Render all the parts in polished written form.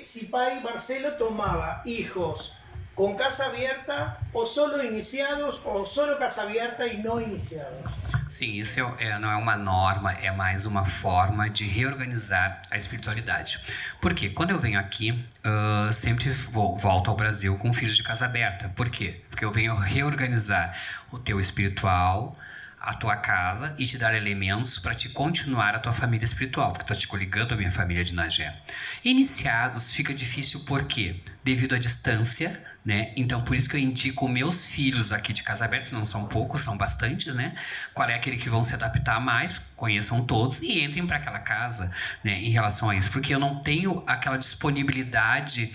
si Pai Marcelo tomaba hijos con casa abierta ou solo iniciados ou solo casa abierta e não iniciados. Sim, isso não é uma norma, é mais uma forma de reorganizar a espiritualidade. Porque quando eu venho aqui, sempre volto ao Brasil com filhos de casa aberta. Por quê? Porque eu venho reorganizar o teu espiritual, a tua casa e te dar elementos para te continuar a tua família espiritual, porque estou te coligando a minha família de Nagé. Iniciados fica difícil por quê? Devido à distância, né? Então por isso que eu indico meus filhos aqui de casa aberta, não são poucos, são bastantes, né? Qual é aquele que vão se adaptar mais, conheçam todos e entrem para aquela casa, né? Em relação a isso, porque eu não tenho aquela disponibilidade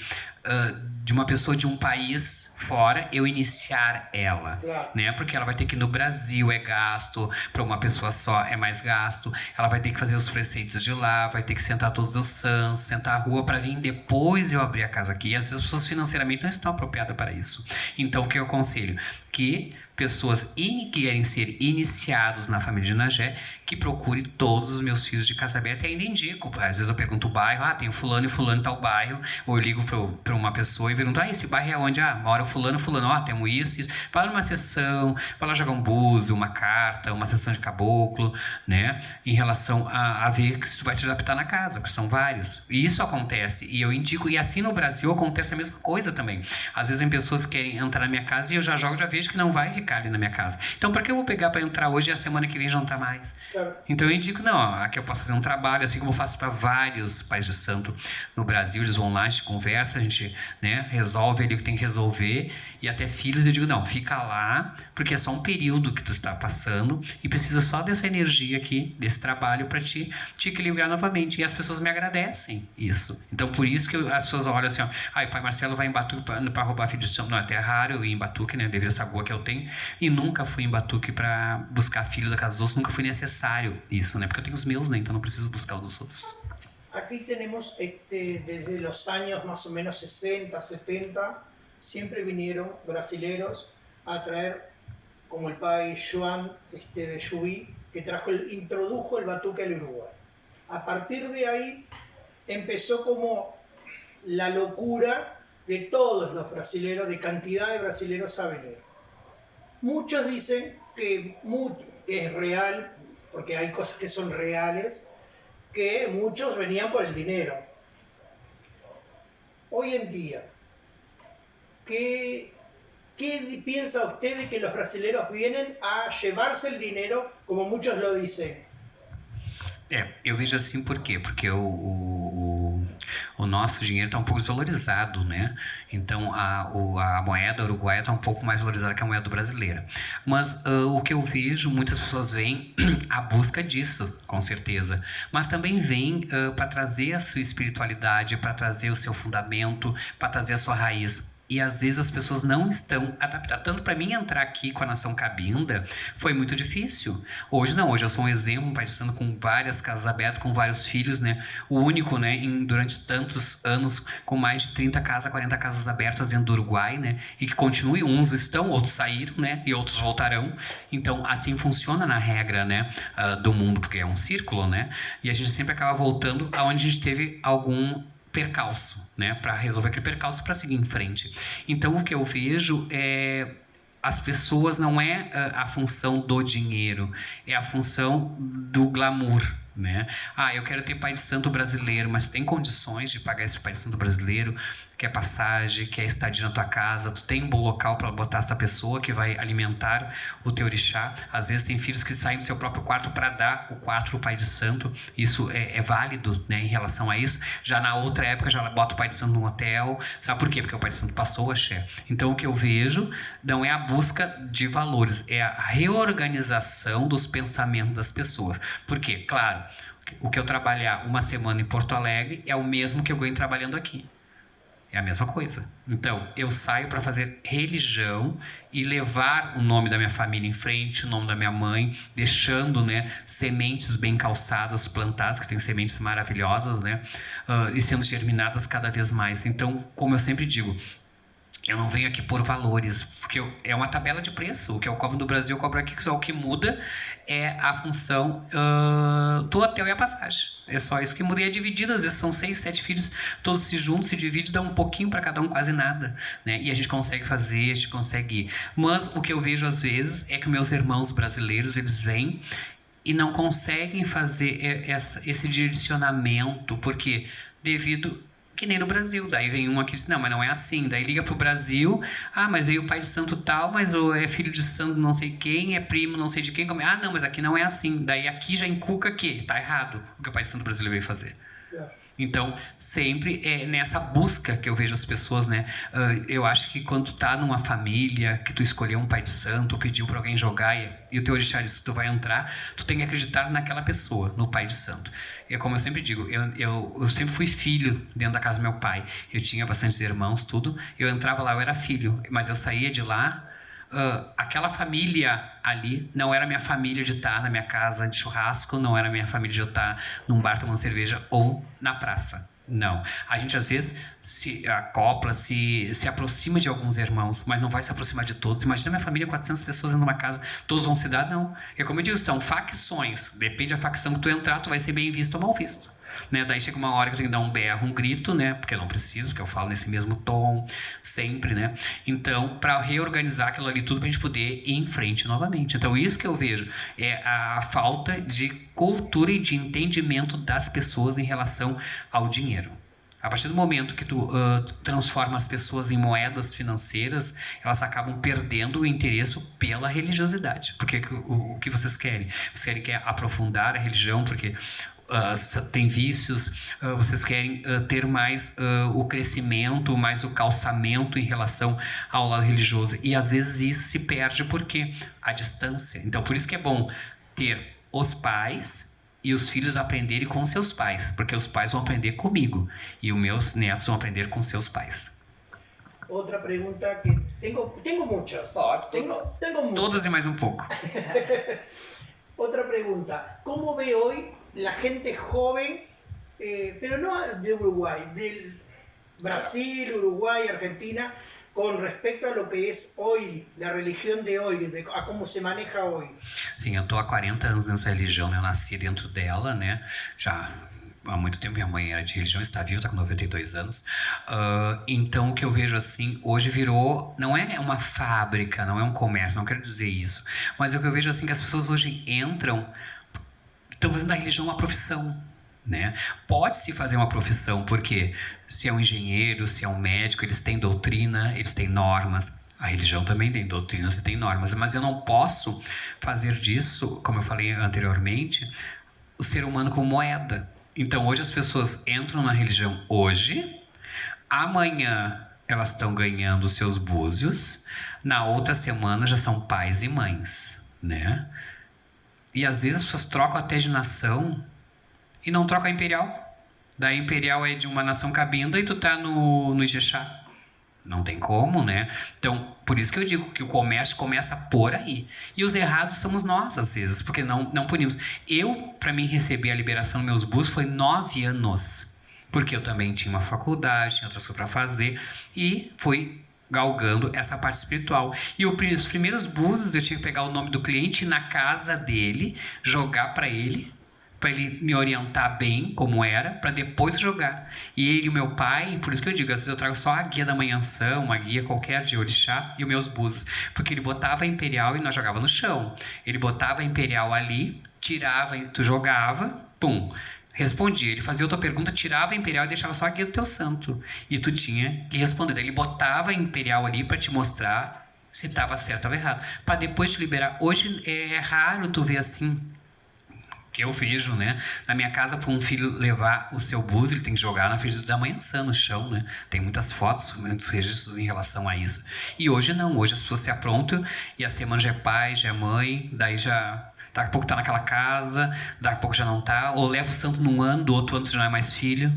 de uma pessoa de um país fora eu iniciar ela, claro, né? Porque ela vai ter que ir no Brasil, é gasto, para uma pessoa só é mais gasto, ela vai ter que fazer os preceitos de lá, vai ter que sentar todos os santos, sentar a rua para vir depois eu abrir a casa aqui. E às vezes as pessoas financeiramente não estão apropriadas para isso. Então o que eu aconselho? Que pessoas que querem ser iniciados na família de Nagé, que procure todos os meus filhos de casa aberta e ainda indico. Às vezes eu pergunto o bairro, tem fulano e fulano em tal bairro, ou eu ligo para uma pessoa e pergunto, esse bairro é onde? Mora fulano, temos isso. Vai lá numa sessão, vai lá jogar um búzio, uma carta, uma sessão de caboclo, né? Em relação a ver que tu vai te adaptar na casa, porque são vários. E isso acontece, e eu indico, e assim no Brasil acontece a mesma coisa também. Às vezes tem pessoas que querem entrar na minha casa e eu já vejo que não vai ficar ali na minha casa. Então, para que eu vou pegar para entrar hoje e a semana que vem já não tá mais? Claro. Então, eu indico, aqui eu posso fazer um trabalho, assim como eu faço para vários pais de santo no Brasil, eles vão lá, a gente conversa, a gente, né, resolve ali o que tem que resolver, e até filhos eu digo, fica lá, porque é só um período que tu está passando e precisa só dessa energia aqui, desse trabalho para te equilibrar novamente. E as pessoas me agradecem isso. Então, por isso que as pessoas olham assim, o pai Marcelo vai em Batuque para roubar filho de santo. Não, é até raro eu ir em Batuque, né, devido a essa goa que eu tenho, e nunca fui em Batuque para buscar filho da casa dos outros, nunca foi necessário isso, né, porque eu tenho os meus, né, então não preciso buscar os dos outros. Aquí tenemos desde los años más o menos 60, 70, siempre vinieron brasileros a traer, como el pai Joan de Juí, que introdujo el batuque al Uruguay. A partir de ahí empezó como la locura de todos los brasileros, de cantidad de brasileros a venir. Muchos dicen que es real, porque hay cosas que son reales, que muchos venían por el dinero. Hoy en día, ¿qué piensa usted de que los brasileños vienen a llevarse el dinero, como muchos lo dicen? Eu vejo assim por quê? Porque o nosso dinheiro está um pouco desvalorizado, né? Então a moeda uruguaia está um pouco mais valorizada que a moeda brasileira. Mas o que eu vejo, muitas pessoas vêm à busca disso, com certeza. Mas também vêm para trazer a sua espiritualidade, para trazer o seu fundamento, para trazer a sua raiz. E às vezes as pessoas não estão adaptadas. Tanto para mim entrar aqui com a nação cabinda foi muito difícil. Hoje não, hoje eu sou um exemplo, participando com várias casas abertas, com vários filhos, né? O único, né, durante tantos anos, com mais de 30 casas, 40 casas abertas dentro do Uruguai, né? E que continue, uns estão, outros saíram, né? E outros voltarão. Então, assim funciona na regra, né? Do mundo, porque é um círculo, né? E a gente sempre acaba voltando aonde a gente teve algum percalço, né, para resolver aquele percalço para seguir em frente. Então o que eu vejo é as pessoas não é a função do dinheiro, é a função do glamour, né? Eu quero ter pai de santo brasileiro, mas tu tem condições de pagar esse pai de santo brasileiro? Quer passagem, quer estadia na tua casa, tu tem um bom local para botar essa pessoa que vai alimentar o teu orixá. Às vezes tem filhos que saem do seu próprio quarto para dar o quarto ao pai de santo. Isso é válido, né, em relação a isso. Já na outra época já bota o pai de santo num hotel. Sabe por quê? Porque o pai de santo passou o axé. Então o que eu vejo não é a busca de valores, é a reorganização dos pensamentos das pessoas. Por quê? Claro, o que eu trabalhar uma semana em Porto Alegre é o mesmo que eu ganho trabalhando aqui. É a mesma coisa. Então, eu saio para fazer religião e levar o nome da minha família em frente, o nome da minha mãe, deixando, né, sementes bem calçadas, plantadas, que tem sementes maravilhosas, né, e sendo germinadas cada vez mais. Então, como eu sempre digo, Eu não venho aqui por valores, porque é uma tabela de preço. O que eu cobro no Brasil, eu cobro aqui. Só o que muda é a função do hotel e a passagem. É só isso que muda. E é dividido, às vezes são 6, 7 filhos, todos se juntam, se dividem, dá um pouquinho para cada um, quase nada, né? E a gente consegue fazer, a gente consegue ir. Mas o que eu vejo às vezes é que meus irmãos brasileiros, eles vêm e não conseguem fazer esse direcionamento, porque devido... Que nem no Brasil, daí vem um aqui e diz, não, mas não é assim, daí liga pro Brasil, mas veio o pai de santo tal, mas é filho de santo não sei quem, é primo não sei de quem, não, mas aqui não é assim, daí aqui já encuca que tá errado o que o pai de santo brasileiro veio fazer. Então, sempre é nessa busca que eu vejo as pessoas, né? Eu acho que quando tu tá numa família, que tu escolheu um pai de santo, pediu para alguém jogar e o teu orixá disse que tu vai entrar, tu tem que acreditar naquela pessoa, no pai de santo. E como eu sempre digo, eu sempre fui filho dentro da casa do meu pai. Eu tinha bastantes irmãos, tudo. Eu entrava lá, eu era filho, mas eu saía de lá... aquela família ali não era minha família de estar na minha casa de churrasco, não era minha família de eu estar num bar tomando cerveja ou na praça. Não. A gente às vezes se acopla, se aproxima de alguns irmãos, mas não vai se aproximar de todos. Imagina minha família, 400 pessoas numa casa, todos vão se dar? Não. É como eu digo, são facções. Depende da facção que tu entrar, tu vai ser bem visto ou mal visto. Né? Daí chega uma hora que eu tenho que dar um berro, um grito, né? Porque eu não preciso, porque eu falo nesse mesmo tom sempre, né? Então, para reorganizar aquilo ali tudo, pra gente poder ir em frente novamente. Então, isso que eu vejo é a falta de cultura e de entendimento das pessoas em relação ao dinheiro. A partir do momento que tu transforma as pessoas em moedas financeiras, elas acabam perdendo o interesse pela religiosidade. Porque o que vocês querem? Vocês querem aprofundar a religião, porque... tem vícios, vocês querem ter mais o crescimento, mais o calçamento em relação ao lado religioso, e às vezes isso se perde porque a distância. Então por isso que é bom ter os pais e os filhos aprenderem com seus pais, porque os pais vão aprender comigo e os meus netos vão aprender com seus pais. Outra pergunta que tenho muitas. Tenho muitas. Todas e mais um pouco. Outra pergunta, como ve hoje la gente joven, pero no de Uruguay, del Brasil, Uruguay, Argentina, con respecto a lo que es hoy, la religión de hoy, a cómo se maneja hoy? Sim, eu estou há 40 anos nessa religião, né? Eu nasci dentro dela, né? Já há muito tempo, minha mãe era de religião, está viva, está com 92 anos. Então, o que eu vejo assim, hoje virou, não é uma fábrica, não é um comércio, não quero dizer isso, mas o que eu vejo assim, que as pessoas hoje estão fazendo da religião uma profissão, né? Pode-se fazer uma profissão, porque se é um engenheiro, se é um médico, eles têm doutrina, eles têm normas. A religião também tem doutrinas e tem normas, mas eu não posso fazer disso, como eu falei anteriormente, o ser humano como moeda. Então, hoje as pessoas entram na religião hoje, amanhã elas estão ganhando os seus búzios, na outra semana já são pais e mães, né? E às vezes as pessoas trocam até de nação e não trocam a imperial. Da imperial é de uma nação cabinda e tu tá no Ijexá. Não tem como, né? Então, por isso que eu digo que o comércio começa por aí. E os errados somos nós, às vezes, porque não punimos. Para mim, receber a liberação dos meus búzios foi 9 anos. Porque eu também tinha uma faculdade, tinha outras coisas para fazer. E fui galgando essa parte espiritual. E os primeiros búzios eu tinha que pegar o nome do cliente na casa dele, jogar para ele me orientar bem como era, para depois jogar. E ele e o meu pai, por isso que eu digo, às vezes eu trago só a guia da manhãção, uma guia qualquer de orixá e os meus búzios, porque ele botava a imperial e nós jogava no chão. Ele botava a imperial ali, tirava, tu jogava, pum, respondia. Ele fazia outra pergunta, tirava a imperial e deixava só a guia do teu santo. E tu tinha que responder. Daí ele botava a imperial ali para te mostrar se estava certo ou errado, para depois te liberar. Hoje é raro tu ver assim, que eu vejo, né? Na minha casa, para um filho levar o seu búzio, ele tem que jogar na frente da manhãção, no chão, né? Tem muitas fotos, muitos registros em relação a isso. E hoje não, hoje as pessoas se aprontam e a semana já é pai, já é mãe, daí já... Daqui a pouco tá naquela casa, daqui a pouco já não tá, ou leva o santo num ano, do outro ano já não é mais filho.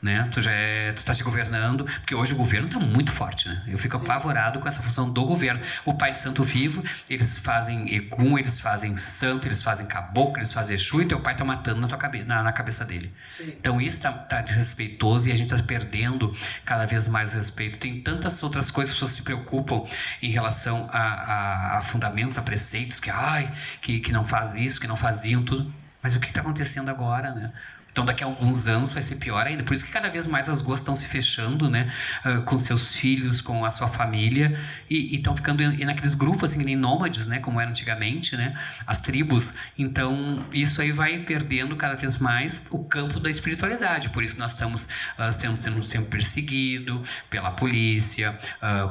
né? Tu tá te governando, porque hoje o governo tá muito forte, né? Eu fico apavorado com essa função do governo. O pai de santo vivo, eles fazem Egum, eles fazem santo, eles fazem caboclo, eles fazem Exu, e teu pai tá matando na cabeça dele. Sim. Então isso tá desrespeitoso e a gente tá perdendo cada vez mais o respeito. Tem tantas outras coisas que as pessoas se preocupam em relação a fundamentos, a preceitos, que não faz isso, que não faziam tudo. Mas o que está acontecendo agora, né? Então, daqui a alguns anos vai ser pior ainda. Por isso que cada vez mais as ruas estão se fechando, né? Com seus filhos, com a sua família. E estão ficando naqueles grupos, assim, nem nômades, né? Como era antigamente, né? As tribos. Então, isso aí vai perdendo cada vez mais o campo da espiritualidade. Por isso nós estamos sendo sempre perseguidos pela polícia,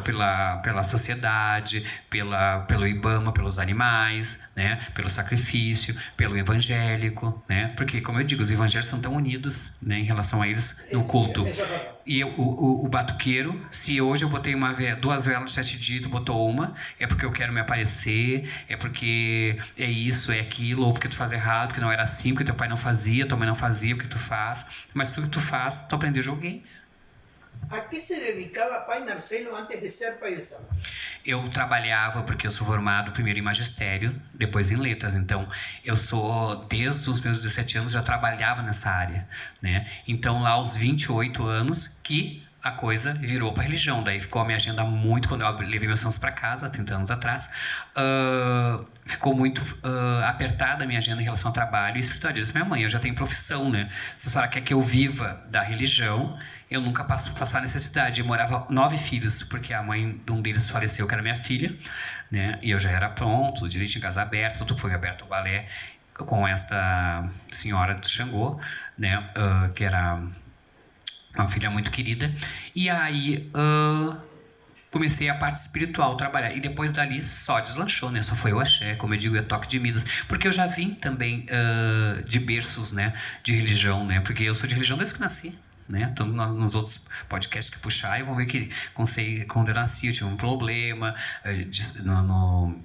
pela sociedade, pelo IBAMA, pelos animais, né? Pelo sacrifício, pelo evangélico, né? Porque, como eu digo, os evangélicos são tão unidos, né, em relação a eles no culto. E o batuqueiro, se hoje eu botei 2 velas de 7 dias, tu botou uma, é porque eu quero me aparecer, é porque é isso, é aquilo, ou porque tu faz errado, que não era assim, porque teu pai não fazia, tua mãe não fazia, o que tu faz. Mas tudo que tu faz, tu aprendeu de alguém. A que se dedicava Pai Marcelo antes de ser pai de santo? Eu trabalhava, porque eu sou formado primeiro em magistério, depois em letras. Então, desde os meus 17 anos, já trabalhava nessa área, né? Então, lá aos 28 anos, que a coisa virou para religião. Daí ficou a minha agenda muito, quando eu levei meus sons para casa, 30 anos atrás, ficou muito apertada a minha agenda em relação ao trabalho e espiritualidade. Eu disse, minha mãe, eu já tenho profissão, né? Se a senhora quer que eu viva da religião, eu nunca passo passar necessidade. Eu morava 9 filhos, porque a mãe de um deles faleceu, que era minha filha, né? E eu já era pronto, direito em casa aberta, tudo foi aberto o balé com esta senhora do Xangô, né? Que era uma filha muito querida. E aí comecei a parte espiritual trabalhar. E depois dali só deslanchou, né? Só foi o axé, como eu digo, é toque de Midas. Porque eu já vim também de berços, né? De religião, né? Porque eu sou de religião desde que nasci. Né? Então, nos outros podcasts que puxar, vão ver que quando eu nasci eu tive um problema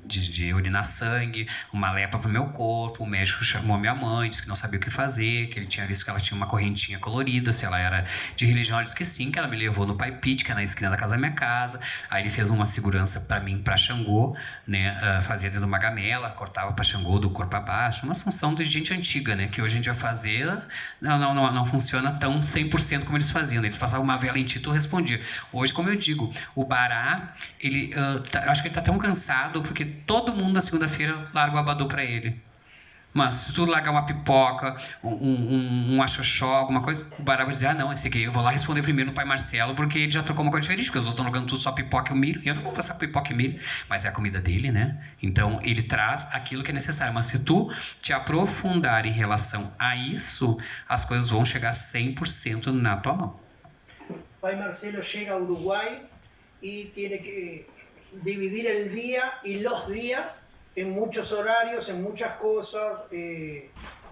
de urinar sangue, uma lepra pro meu corpo. O médico chamou minha mãe, disse que não sabia o que fazer, que ele tinha visto que ela tinha uma correntinha colorida, se ela era de religião. Ela disse que sim, que ela me levou no Pai Pit, que é na esquina da casa da minha casa. Aí ele fez uma segurança para mim, para Xangô, né? Fazia dentro de uma gamela, cortava para Xangô do corpo abaixo, uma função de gente antiga, né? Que hoje a gente vai fazer, não funciona tão 100% como eles faziam, né? Eles passavam uma vela em ti e tu respondia. Hoje, como eu digo, o Bará, ele, acho que ele tá tão cansado porque todo mundo na segunda-feira larga o abadô para ele. Mas se tu largar uma pipoca, um axoxó, alguma coisa, o Bará vai dizer, não, esse aqui eu vou lá responder primeiro no Pai Marcelo, porque ele já trocou uma coisa diferente, porque os outros estão jogando tudo só pipoca e milho, e eu não vou passar pipoca e milho, mas é a comida dele, né? Então, ele traz aquilo que é necessário, mas se tu te aprofundar em relação a isso, as coisas vão chegar 100% na tua mão. Pai Marcelo chega ao Uruguai e tem que dividir o dia e os dias en muchos horarios, en muchas cosas,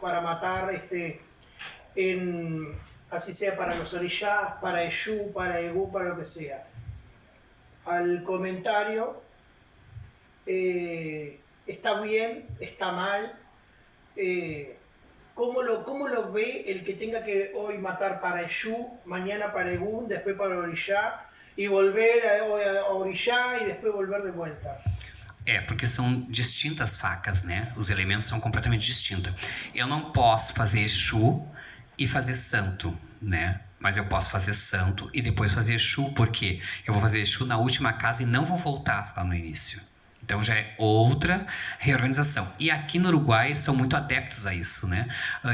para matar, así sea para los orishás, para Exu, para Egú, para lo que sea. Al comentario, está bien, está mal, ¿cómo lo ve el que tenga que hoy matar para Exu, mañana para Egú, después para orishá, y volver a orishá y después volver de vuelta? Porque são distintas facas, né? Os elementos são completamente distintos. Eu não posso fazer Exu e fazer santo, né? Mas eu posso fazer santo e depois fazer Exu, porque eu vou fazer Exu na última casa e não vou voltar lá no início. Então já é outra reorganização. E aqui no Uruguai são muito adeptos a isso, né?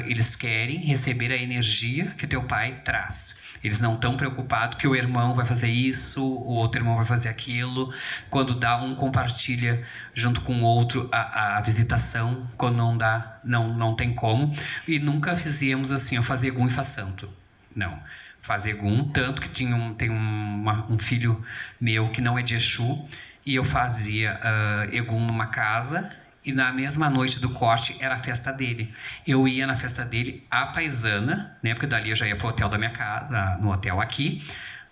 Eles querem receber a energia que teu pai traz. Eles não estão preocupados que o irmão vai fazer isso, o outro irmão vai fazer aquilo. Quando dá, um compartilha junto com o outro a visitação. Quando não dá, não tem como. E nunca fizemos assim, eu fazer Egum e faz santo. Não. Fazer Egum, tanto que tem um filho meu que não é de Exu, e eu fazia Egum numa casa, e na mesma noite do corte era a festa dele. Eu ia na festa dele, a paisana, né? Porque dali eu já ia pro hotel da minha casa, no hotel aqui.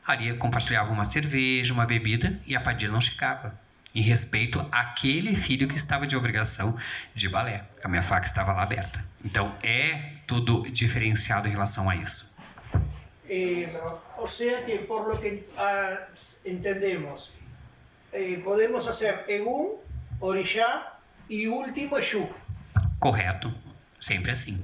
Ali eu compartilhava uma cerveja, uma bebida, e a padilha não chegava. Em respeito àquele filho que estava de obrigação de balé. A minha faca estava lá aberta. Então é tudo diferenciado em relação a isso. O sea que, por lo que entendemos, podemos hacer Egum, Orixá e último Exu. Correto, sempre assim.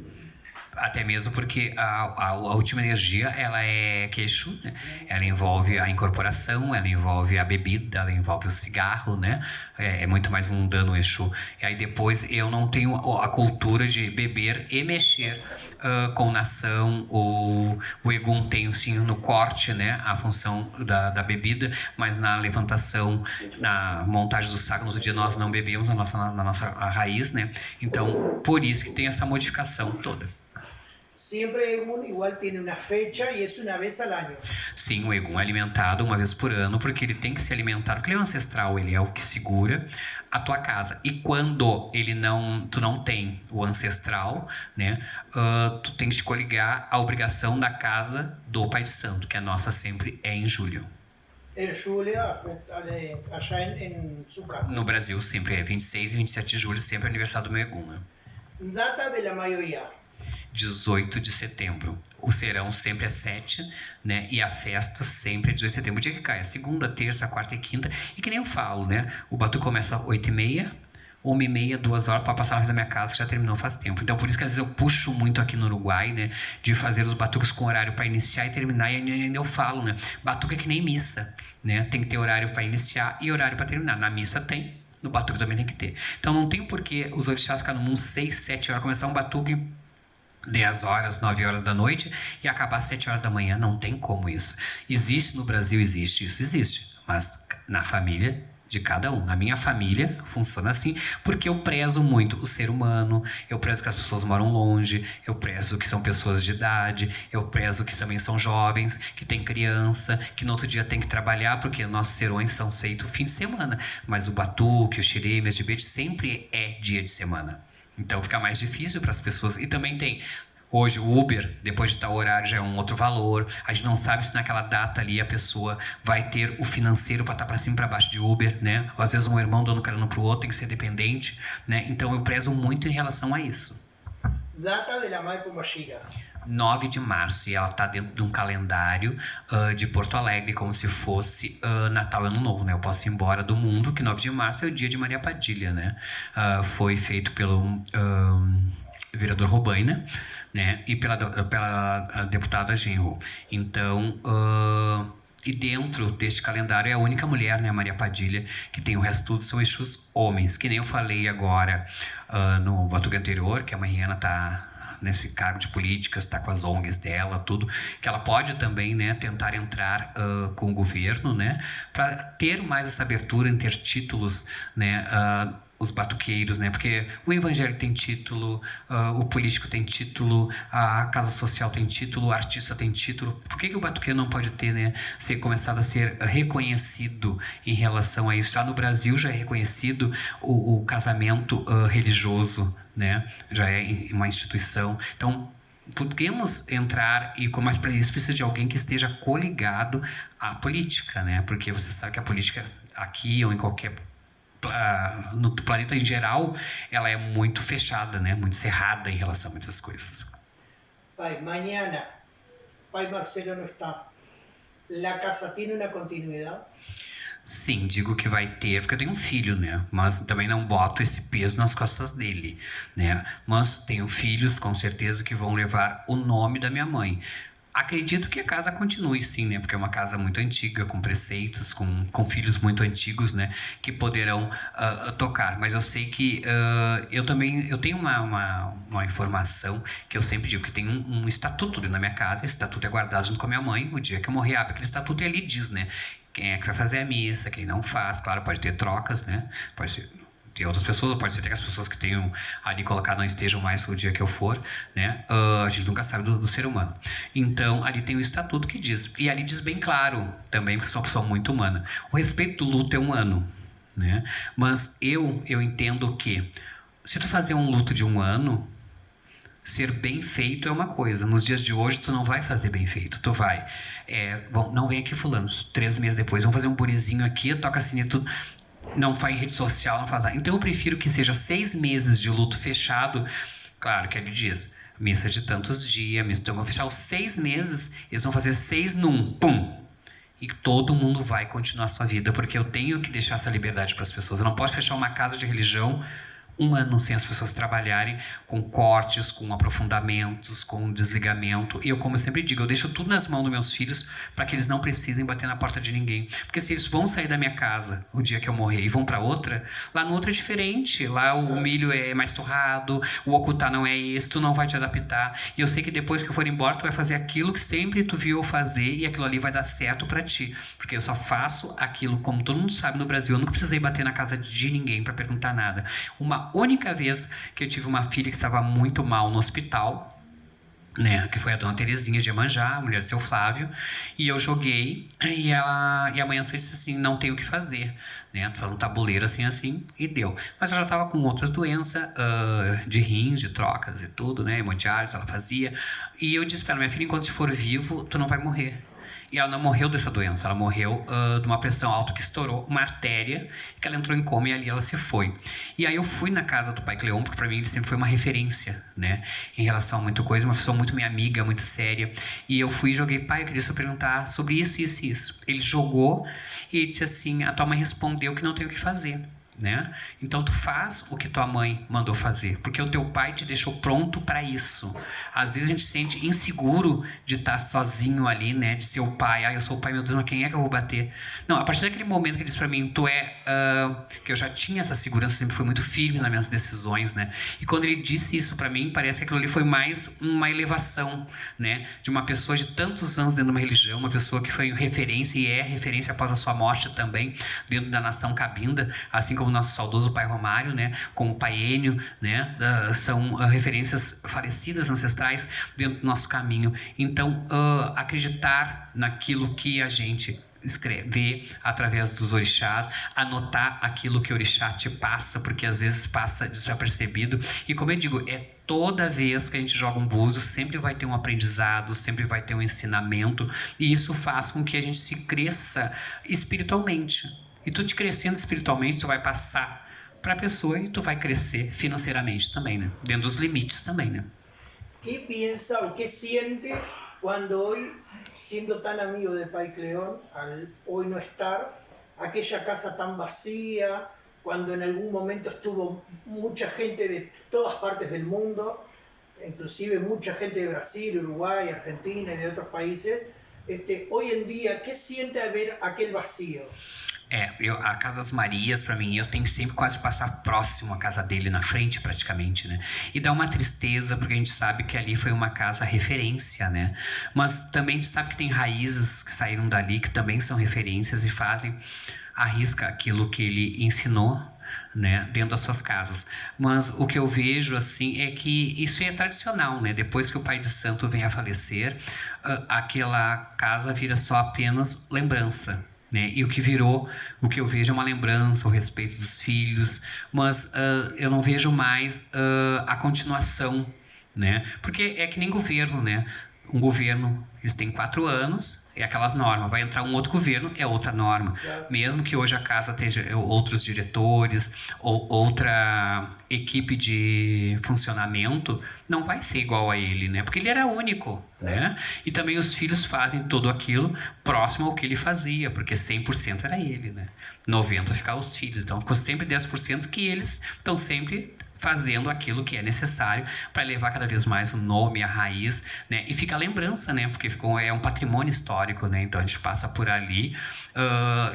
Até mesmo porque a última energia, ela é queixo, né? Ela envolve a incorporação, ela envolve a bebida, ela envolve o cigarro, né? É muito mais mundano o Exu. E aí depois eu não tenho a cultura de beber e mexer com nação. O Egum tem, sim, no corte, né? A função da bebida, mas na levantação, na montagem do saco, no outro dia nós não bebemos na nossa raiz, né? Então, por isso que tem essa modificação toda. Siempre Egum igual tiene una fecha y es una vez al año. Sim, o Egum é alimentado uma vez por ano, porque ele tem que ser alimentado, porque ele é um ancestral, ele é o que segura a tua casa. E quando tu não tem o ancestral, né, tu tem que te coligar a obrigação da casa do Pai de Santo, que a nossa sempre é em julho. El julio, allá en su casa. No Brasil sempre é 26 e 27 de julho, sempre é aniversário do meu Egum, né? Data de la mayoría. 18 de setembro. O serão sempre é 7, né? E a festa sempre é 18 de setembro. O dia que cai é segunda, terça, quarta e quinta. E que nem eu falo, né? O batuque começa às 8h30, 1h30, 2 horas para passar na frente da minha casa, que já terminou faz tempo. Então, por isso que às vezes eu puxo muito aqui no Uruguai, né? De fazer os batuques com horário para iniciar e terminar. E ainda eu falo, né? Batuque é que nem missa, né? Tem que ter horário para iniciar e horário para terminar. Na missa tem, no batuque também tem que ter. Então, não tem porquê os orixás ficar no mundo 6, 7 horas, começar um batuque 10 horas, 9 horas da noite e acabar às 7 horas da manhã. Não tem como isso. Existe no Brasil, existe, isso existe. Mas na família de cada um. Na minha família funciona assim, porque eu prezo muito o ser humano, eu prezo que as pessoas moram longe, eu prezo que são pessoas de idade, eu prezo que também são jovens, que tem criança, que no outro dia tem que trabalhar, porque nossos serões são feitos fim de semana. Mas o batuque, o xirê, o mesdebete sempre é dia de semana. Então fica mais difícil para as pessoas. E também tem, hoje o Uber, depois de tal horário já é um outro valor. A gente não sabe se naquela data ali a pessoa vai ter o financeiro para estar para cima e para baixo de Uber, né? Às vezes um irmão dando carona para o outro, tem que ser dependente, né? Então eu prezo muito em relação a isso. Data de la Mãe Pombagira. 9 de março, e ela está dentro de um calendário de Porto Alegre, como se fosse Natal e Ano Novo, né? Eu posso ir embora do mundo, que 9 de março é o dia de Maria Padilha, né? Foi feito pelo vereador Robaina, né? E pela deputada Genro. Então, e dentro deste calendário é a única mulher, né? A Maria Padilha, que tem o resto tudo são Exus homens, que nem eu falei agora no batuque anterior, que a Mariana está nesse cargo de políticas, está com as ONGs dela, tudo, que ela pode também, né, tentar entrar com o governo, né, para ter mais essa abertura em ter títulos, né, os batuqueiros, né, porque o evangélico tem título, o político tem título, a casa social tem título, o artista tem título. Por que o batuqueiro não pode ter, né, ser começado a ser reconhecido em relação a isso? Já no Brasil já é reconhecido o casamento religioso, né, já é uma instituição. Então podemos entrar, mas para isso precisa de alguém que esteja coligado à política, né, porque você sabe que a política aqui ou em qualquer no planeta em geral, ela é muito fechada, né? Muito cerrada em relação a muitas coisas. Pai, mañana, Pai Marcelo não está. La casa tem uma continuidade? Sim, digo que vai ter, porque eu tenho um filho, né? Mas também não boto esse peso nas costas dele, né? Mas tenho filhos, com certeza, que vão levar o nome da minha mãe. Acredito que a casa continue, sim, né? Porque é uma casa muito antiga, com preceitos, com filhos muito antigos, né? Que poderão tocar. Mas eu sei que eu tenho uma informação que eu sempre digo que tem um estatuto na minha casa. Esse estatuto é guardado junto com a minha mãe. O dia que eu morrer, abre aquele estatuto e ali diz, né? Quem é que vai fazer a missa, quem não faz. Claro, pode ter trocas, né? Pode ser... Tem outras pessoas, pode ser até que as pessoas que tenham ali colocado não estejam mais o dia que eu for, né? A gente nunca sabe do ser humano. Então, ali tem o estatuto que diz. E ali diz bem claro também, porque sou uma pessoa muito humana. O respeito do luto é 1 ano, né? Mas eu entendo que se tu fazer um luto de 1 ano, ser bem feito é uma coisa. Nos dias de hoje, tu não vai fazer bem feito. Tu vai... bom, não vem aqui fulano. 3 meses depois, vamos fazer um burizinho aqui, toca assim e tudo... Não faz em rede social, não faz nada. Então eu prefiro que seja 6 meses de luto fechado. Claro que ele diz, missa de tantos dias, missa, então vão fechar os 6 meses, eles vão fazer 6 num, pum, e todo mundo vai continuar a sua vida, porque eu tenho que deixar essa liberdade para as pessoas. Eu não posso fechar uma casa de religião 1 ano sem as pessoas trabalharem com cortes, com aprofundamentos, com desligamento. E eu, como eu sempre digo, eu deixo tudo nas mãos dos meus filhos para que eles não precisem bater na porta de ninguém. Porque se eles vão sair da minha casa o dia que eu morrer e vão para outra, lá no outro é diferente. Lá o milho é mais torrado, o ocultar não é esse, tu não vai te adaptar. E eu sei que depois que eu for embora, tu vai fazer aquilo que sempre tu viu eu fazer e aquilo ali vai dar certo para ti. Porque eu só faço aquilo, como todo mundo sabe no Brasil, eu nunca precisei bater na casa de ninguém para perguntar nada. Uma única vez que eu tive uma filha que estava muito mal no hospital, né, que foi a dona Terezinha de Iemanjá, a mulher do seu Flávio, e eu joguei, e a mãe disse assim, não tem o que fazer, né, falando um tabuleiro assim, e deu. Mas ela já estava com outras doenças, de rins, de trocas e tudo, né, hemodiálise ela fazia, e eu disse para ela, minha filha, enquanto você for vivo, tu não vai morrer. E ela não morreu dessa doença, ela morreu de uma pressão alta que estourou uma artéria, que ela entrou em coma e ali ela se foi. E aí eu fui na casa do pai Cleon, porque para mim ele sempre foi uma referência, né, em relação a muita coisa, uma pessoa muito minha amiga, muito séria. E eu fui e joguei, pai, eu queria só perguntar sobre isso, isso e isso. Ele jogou e ele disse assim, a tua mãe respondeu que não tem o que fazer. Né? Então tu faz o que tua mãe mandou fazer, porque o teu pai te deixou pronto para isso. Às vezes a gente se sente inseguro de estar sozinho ali, né? De ser o pai, eu sou o pai, meu Deus, mas quem é que eu vou bater? Não, a partir daquele momento que ele disse para mim, que eu já tinha essa segurança, sempre fui muito firme nas minhas decisões, né? E quando ele disse isso para mim, parece que aquilo ali foi mais uma elevação, né? De uma pessoa de tantos anos dentro de uma religião, uma pessoa que foi referência e é referência após a sua morte também, dentro da nação cabinda, assim como o nosso saudoso pai Romário, né, como o pai Enio, né, são referências falecidas ancestrais dentro do nosso caminho. Então, acreditar naquilo que a gente vê através dos orixás, anotar aquilo que o orixá te passa, porque às vezes passa desapercebido. E como eu digo, toda vez que a gente joga um búzio, sempre vai ter um aprendizado, sempre vai ter um ensinamento, e isso faz com que a gente se cresça espiritualmente. E tu te crescendo espiritualmente, tu vai passar para a pessoa e tu vai crescer financeiramente também, né? Dentro dos limites também, né? ¿Qué piensa o qué siente cuando hoy, siendo tan amigo de Pai Cleón, al hoy no estar, aquella casa tan vacía, cuando en algún momento estuvo mucha gente de todas partes del mundo, inclusive mucha gente de Brasil, Uruguay, Argentina y de otros países, hoy en día, ¿qué siente al ver aquel vacío? A Casa das Marias, para mim, eu tenho que sempre quase passar próximo à casa dele, na frente praticamente, né? E dá uma tristeza, porque a gente sabe que ali foi uma casa referência, né? Mas também a gente sabe que tem raízes que saíram dali, que também são referências e fazem à risca aquilo que ele ensinou, né, dentro das suas casas. Mas o que eu vejo assim é que isso é tradicional, né? Depois que o pai de santo vem a falecer, aquela casa vira só apenas lembrança, né? E o que eu vejo é uma lembrança, o respeito dos filhos, mas eu não vejo mais a continuação, né? Porque é que nem governo, né? Um governo, eles têm 4 anos, é aquelas normas. Vai entrar um outro governo, é outra norma. Mesmo que hoje a casa tenha outros diretores, ou outra equipe de funcionamento, não vai ser igual a ele, né? Porque ele era único, né? E também os filhos fazem tudo aquilo próximo ao que ele fazia, porque 100% era ele, né? 90% ficavam os filhos. Então ficou sempre 10% que eles estão sempre fazendo aquilo que é necessário para levar cada vez mais o nome, a raiz, né? E fica a lembrança, né? Porque é um patrimônio histórico, né? Então a gente passa por ali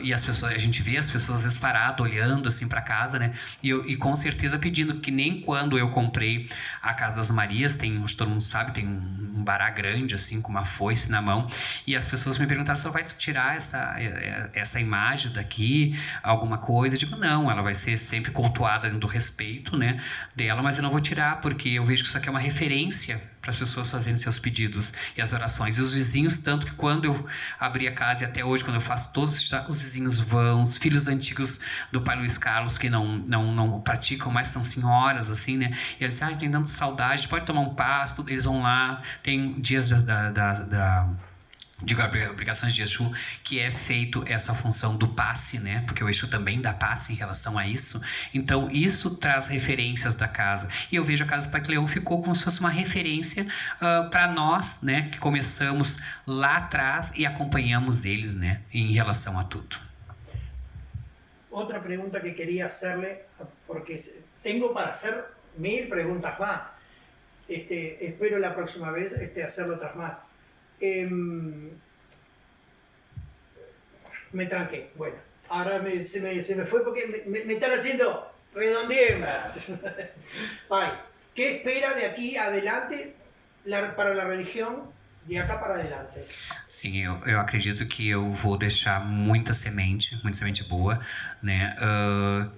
e a gente vê as pessoas às vezes paradas, olhando assim para casa, né? E com certeza pedindo, que nem quando eu comprei a Casa das Marias, acho que todo mundo sabe, tem um bará grande assim, com uma foice na mão, e as pessoas me perguntaram, só vai tirar essa imagem daqui, alguma coisa? Eu digo, não, ela vai ser sempre cultuada do respeito, né, dela, mas eu não vou tirar, porque eu vejo que isso aqui é uma referência para as pessoas fazerem seus pedidos e as orações. E os vizinhos, tanto que quando eu abri a casa e até hoje, quando eu faço todos, os vizinhos vão, os filhos antigos do pai Luiz Carlos, que não praticam mais, são senhoras, assim, né? E eles dizem, tem tanta saudade, pode tomar um pasto, eles vão lá, tem dias digo, obrigações de Exu, que é feito essa função do passe, né? Porque o Exu também dá passe em relação a isso. Então, isso traz referências da casa. E eu vejo a Casa do Pai Leão ficou como se fosse uma referência para nós, né? Que começamos lá atrás e acompanhamos eles, né? Em relação a tudo. Otra pregunta que quería hacerle, porque tengo para hacer 1000 preguntas más. Espero la próxima vez hacer otras más. Me tranqué. Bueno, ahora se me fue porque me están haciendo redondemas. Pai, ¿qué espera de aquí adelante para la religión? De acá para adelante. Sim, eu acredito que eu vou deixar muita semente boa, né?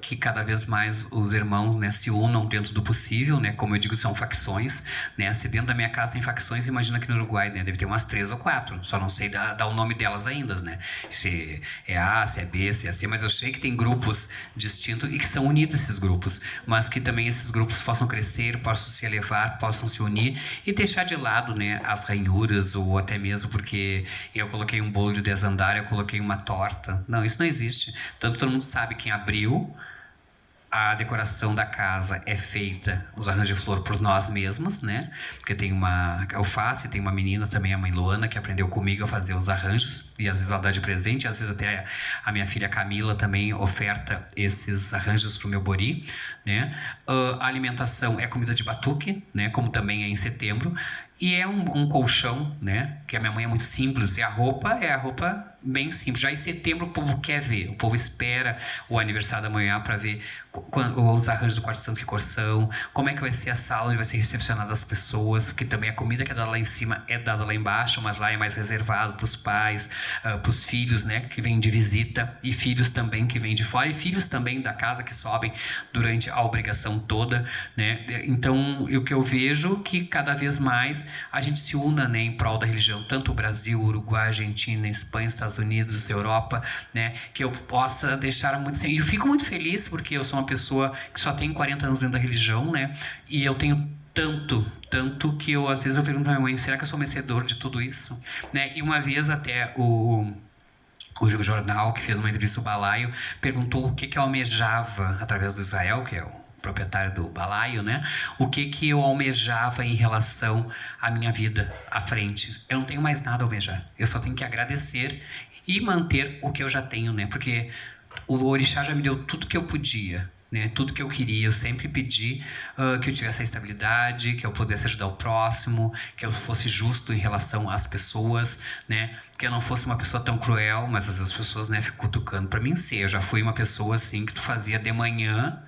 Que cada vez mais os irmãos, né, se unam dentro do possível, né? Como eu digo, são facções, né? Se dentro da minha casa tem facções, imagina que no Uruguai, né, deve ter umas 3 ou 4, só não sei dar o nome delas ainda, né? Se é A, se é B, se é C, mas eu sei que tem grupos distintos e que são unidos esses grupos, mas que também esses grupos possam crescer, possam se elevar, possam se unir e deixar de lado, né, as ranhuras, ou até mesmo porque eu coloquei um bolo de 10 andares, eu coloquei uma torta. Não, isso não existe. Tanto todo mundo sabe quem abriu. A decoração da casa é feita, os arranjos de flor, por nós mesmos, né? Porque eu faço e tem uma menina também, a mãe Luana, que aprendeu comigo a fazer os arranjos. E às vezes ela dá de presente, às vezes até a minha filha Camila também oferta esses arranjos pro meu bori, né? A alimentação é comida de batuque, né? Como também é em setembro. E é um colchão, né? Que a minha mãe é muito simples. E a roupa bem simples. Já em setembro o povo quer ver. O povo espera o aniversário da manhã para ver os arranjos do quarto santo, que cor são, como é que vai ser a sala onde vai ser recepcionada as pessoas, que também a comida que é dada lá em cima é dada lá embaixo, mas lá é mais reservado para os pais, para os filhos, né? Que vêm de visita, e filhos também que vêm de fora, e filhos também da casa que sobem durante a obrigação toda, né? Então, o que eu vejo que cada vez mais a gente se una, né, em prol da religião, tanto o Brasil, Uruguai, Argentina, Espanha, Estados Unidos, Europa, né, que eu possa deixar muito... E eu fico muito feliz porque eu sou uma pessoa que só tem 40 anos dentro da religião, né, e eu tenho tanto que eu, às vezes, eu pergunto pra minha mãe, será que eu sou merecedor de tudo isso? Né? E uma vez até o jornal que fez uma entrevista, o Balaio, perguntou o que eu almejava através do Israel, que é o proprietário do Balaio, né? O que eu almejava em relação à minha vida à frente. Eu não tenho mais nada a almejar. Eu só tenho que agradecer e manter o que eu já tenho, né? Porque o Orixá já me deu tudo que eu podia, né? Tudo que eu queria. Eu sempre pedi que eu tivesse a estabilidade, que eu pudesse ajudar o próximo, que eu fosse justo em relação às pessoas, né? Que eu não fosse uma pessoa tão cruel, mas às vezes as pessoas, né, ficam cutucando para mim ser. Eu já fui uma pessoa assim que tu fazia de manhã,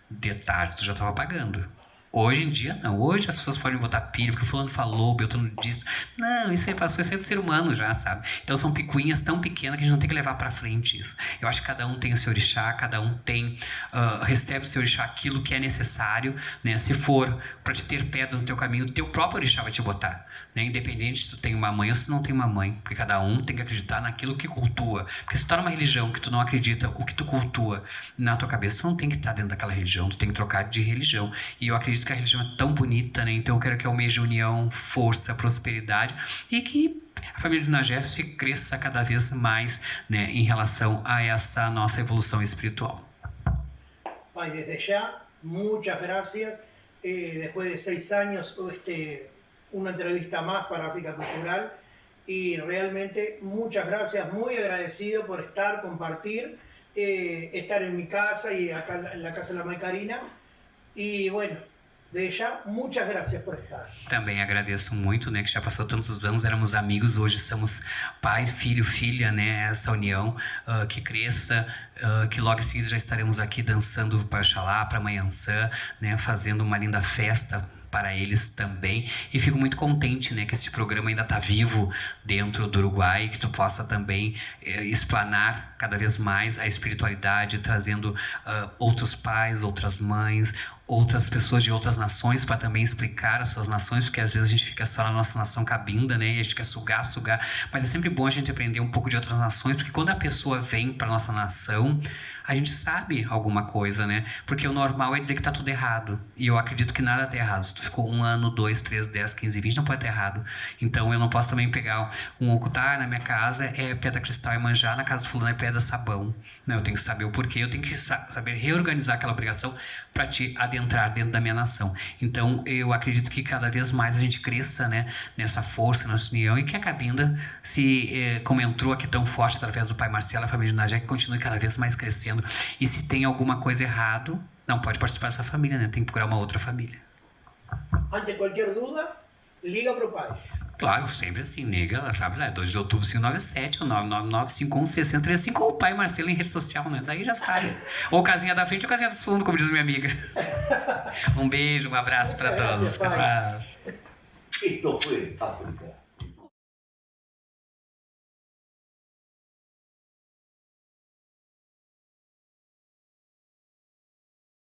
de tarde tu já estava pagando. Hoje em dia, não. Hoje as pessoas podem botar pilha, porque fulano falou, Beltrano disse. Não, isso aí passou, isso é do ser humano já, sabe? Então são picuinhas tão pequenas que a gente não tem que levar pra frente isso. Eu acho que cada um tem o seu orixá, cada um tem, recebe o seu orixá aquilo que é necessário, né? Se for pra te ter pedras no teu caminho, o teu próprio orixá vai te botar, né? Independente se tu tem uma mãe ou se não tem uma mãe, porque cada um tem que acreditar naquilo que cultua. Porque se tu tá numa religião que tu não acredita, o que tu cultua na tua cabeça, tu não tem que estar dentro daquela religião, tu tem que trocar de religião. E eu acredito que a religião é tão bonita, né? Então eu quero que almeje união, força, prosperidade e que a família do Nagé se cresça cada vez mais, né, em relação a essa nossa evolução espiritual. Pai, desde ya, muchas gracias. Después de 6 años, una entrevista más para África Cultural y realmente muchas gracias, muy agradecido por estar, compartir, estar en mi casa y acá en la casa de la Mãe Karina. Y bueno, desde já, muitas graças por estar. Também agradeço muito, né, que já passou tantos anos, éramos amigos, hoje somos pai, filho, filha, né, essa união que cresça, que logo em seguida já estaremos aqui dançando para Oxalá, para Manhãçã, né, fazendo uma linda festa para eles também, e fico muito contente, né, que esse programa ainda está vivo dentro do Uruguai, que tu possa também explanar cada vez mais a espiritualidade, trazendo outros pais, outras mães, outras pessoas de outras nações para também explicar as suas nações, porque às vezes a gente fica só na nossa nação cabinda, né? E a gente quer sugar, mas é sempre bom a gente aprender um pouco de outras nações, porque quando a pessoa vem para nossa nação, a gente sabe alguma coisa, né? Porque o normal é dizer que tá tudo errado. E eu acredito que nada tá errado. Se tu ficou 1 ano, 2, 3, 10, 15, 20, não pode estar errado. Então eu não posso também pegar um ocultar na minha casa é pedra cristal e manjar, na casa fulana é pedra sabão. Não, eu tenho que saber o porquê, eu tenho que saber reorganizar aquela obrigação para te adentrar dentro da minha nação. Então eu acredito que cada vez mais a gente cresça, né, nessa força, nessa união, e que a Cabinda, como entrou aqui tão forte através do pai Marcelo, a família de Najé, que continue cada vez mais crescendo. E se tem alguma coisa errado, não pode participar dessa família, né? Tem que procurar uma outra família. Ante qualquer dúvida, liga pro pai. Claro, sempre assim, nega, sabe lá, 2 de outubro 597, ou 999-51-6035, ou o pai Marcelo em rede social, né? Daí já sabe. Ou casinha da frente ou casinha dos fundos, como diz minha amiga. Um beijo, um abraço para todos. Gracias, pai. Abraço. Esto fue África.